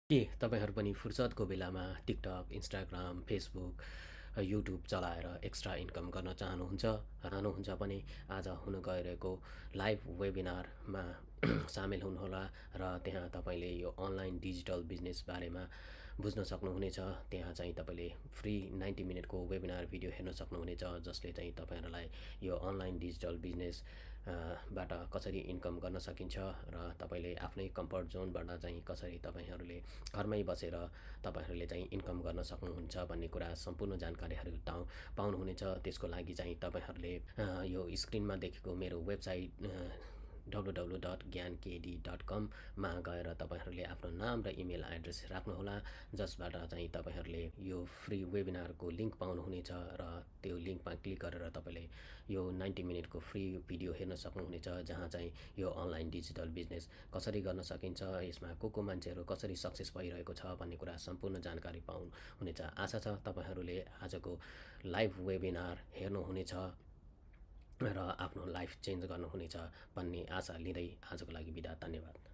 के तपाईँहरू पनि फुर्सदको बेलामा टिकटक, इन्स्टाग्राम, फेसबुक, युट्युब चलाएर एक्स्ट्रा इन्कम गर्न चाहनुहुन्छ भने आज हुन गइरहेको लाइभ वेबिनारमा सामेल हुनुहोला र त्यहाँ तपाईँले यो अनलाइन डिजिटल बिजनेस बारेमा बुझ्न सक्नुहुनेछ। त्यहाँ चाहिँ तपाईँले फ्री 90 मिनटको वेबिनार भिडियो हेर्न सक्नुहुनेछ, जसले चाहिँ तपाईँहरूलाई यो अनलाइन डिजिटल बिजनेस बाट कसरी इन्कम गर्न सकिन्छ र तपाईँले आफ्नै कम्फर्ट जोनबाट चाहिँ कसरी तपाईँहरूले घरमै बसेर तपाईँहरूले चाहिँ इन्कम गर्न सक्नुहुन्छ भन्ने कुरा सम्पूर्ण जानकारीहरू पाउनुहुनेछ। त्यसको लागि चाहिँ तपाईँहरूले यो स्क्रिनमा देखेको मेरो वेबसाइट www.gyankd.com मा गएर तपाईँहरूले आफ्नो नाम र इमेल एड्रेस राख्नुहोला, जसबाट चाहिँ तपाईँहरूले यो फ्री वेबिनारको लिङ्क पाउनुहुनेछ र त्यो लिङ्कमा क्लिक गरेर तपाईँले यो 90 मिनटको फ्री भिडियो हेर्न सक्नुहुनेछ, जहाँ चाहिँ यो अनलाइन डिजिटल बिजनेस कसरी गर्न सकिन्छ, यसमा को मान्छेहरू कसरी सक्सेस भइरहेको छ भन्ने कुरा सम्पूर्ण जानकारी पाउनुहुनेछ। आशा छ तपाईँहरूले आजको लाइभ वेबिनार हेर्नुहुनेछ र आफ्नो लाइफ चेन्ज गर्नुहुनेछ भन्ने आशा लिँदै आजको लागि बिदा। धन्यवाद।